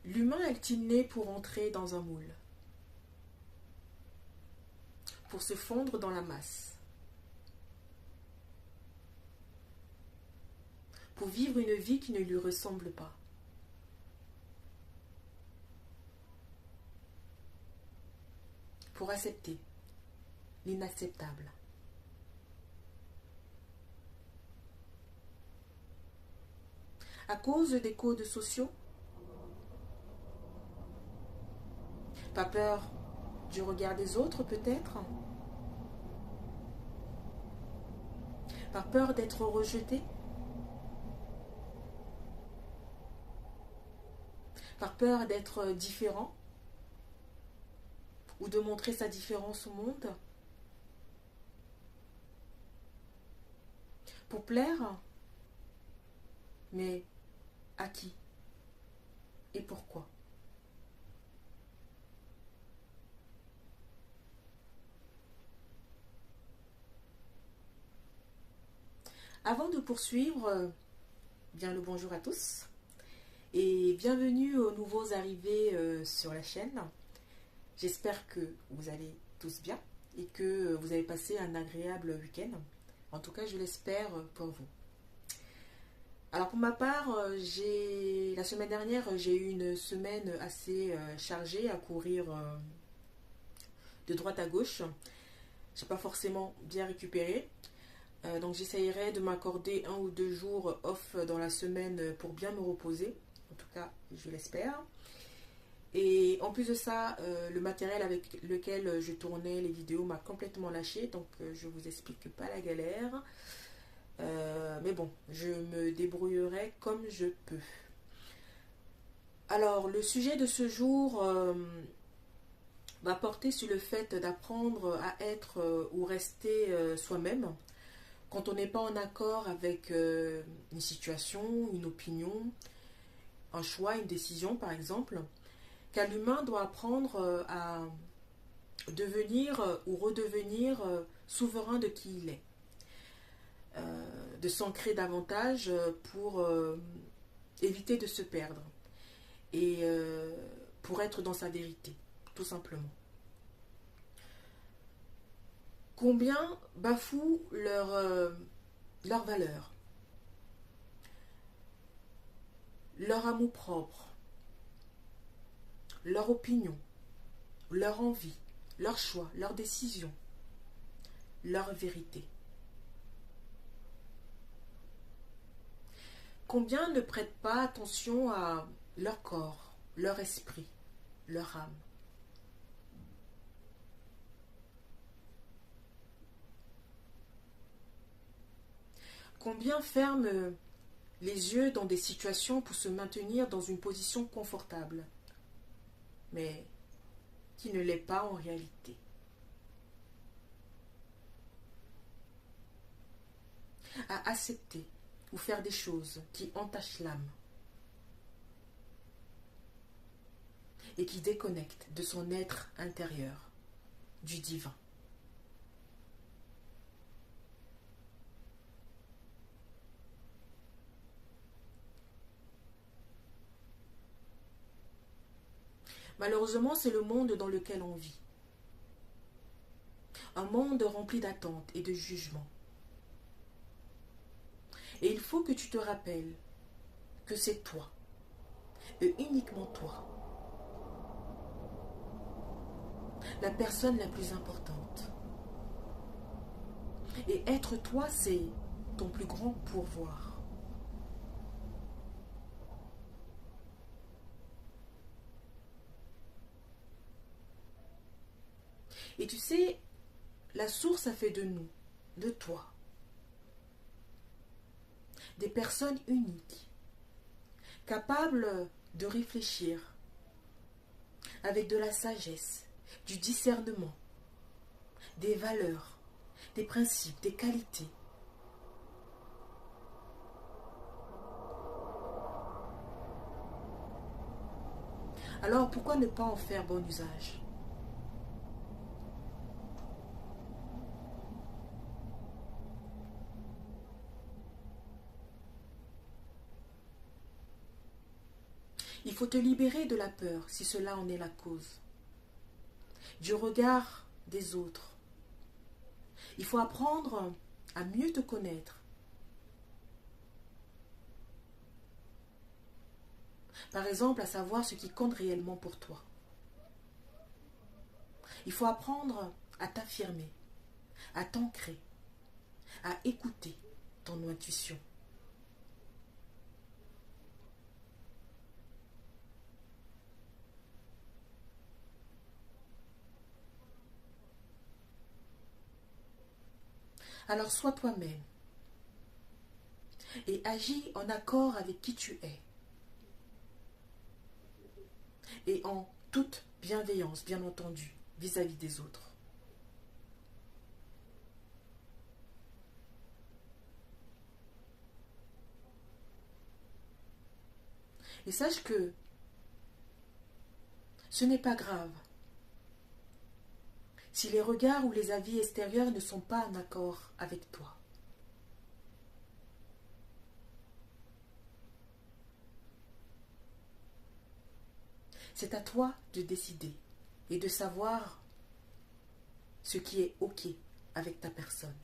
L'humain est-il né pour entrer dans un moule, pour se fondre dans la masse, pour vivre une vie qui ne lui ressemble pas, pour accepter l'inacceptable? À cause des codes sociaux? Pas peur du regard des autres peut-être? Par peur d'être rejeté? Par peur d'être différent? Ou de montrer sa différence au monde? Pour plaire? Mais à qui? Et pourquoi? Avant de poursuivre, bien le bonjour à tous et bienvenue aux nouveaux arrivés sur la chaîne. J'espère que vous allez tous bien et que vous avez passé un agréable week-end. En tout cas, je l'espère pour vous. Alors pour ma part, la semaine dernière, j'ai eu une semaine assez chargée à courir de droite à gauche. Je n'ai pas forcément bien récupéré. Donc j'essayerai de m'accorder 1 ou 2 jours off dans la semaine pour bien me reposer. En tout cas, je l'espère. Et en plus de ça, le matériel avec lequel je tournais les vidéos m'a complètement lâché. Donc je vous explique pas la galère. Mais bon, je me débrouillerai comme je peux. Alors, le sujet de ce jour va porter sur le fait d'apprendre à être ou rester soi-même quand on n'est pas en accord avec une situation, une opinion, un choix, une décision par exemple, car l'humain doit apprendre à devenir ou redevenir souverain de qui il est, de s'ancrer davantage pour éviter de se perdre et pour être dans sa vérité, tout simplement. Combien bafouent leur valeur, leur amour-propre, leur opinion, leur envie, leur choix, leur décision, leur vérité. Combien ne prêtent pas attention à leur corps, leur esprit, leur âme? Combien ferment les yeux dans des situations pour se maintenir dans une position confortable, mais qui ne l'est pas en réalité? À accepter ou faire des choses qui entachent l'âme et qui déconnectent de son être intérieur, du divin. Malheureusement, c'est le monde dans lequel on vit. Un monde rempli d'attentes et de jugements. Et il faut que tu te rappelles que c'est toi, et uniquement toi, la personne la plus importante. Et être toi, c'est ton plus grand pourvoir. Et tu sais, la source a fait de nous, de toi, des personnes uniques, capables de réfléchir avec de la sagesse, du discernement, des valeurs, des principes, des qualités. Alors pourquoi ne pas en faire bon usage? Il faut te libérer de la peur, si cela en est la cause. Du regard des autres. Il faut apprendre à mieux te connaître. Par exemple, à savoir ce qui compte réellement pour toi. Il faut apprendre à t'affirmer, à t'ancrer, à écouter ton intuition. Alors sois toi-même et agis en accord avec qui tu es et en toute bienveillance, bien entendu, vis-à-vis des autres. Et sache que ce n'est pas grave si les regards ou les avis extérieurs ne sont pas en accord avec toi. C'est à toi de décider et de savoir ce qui est OK avec ta personne.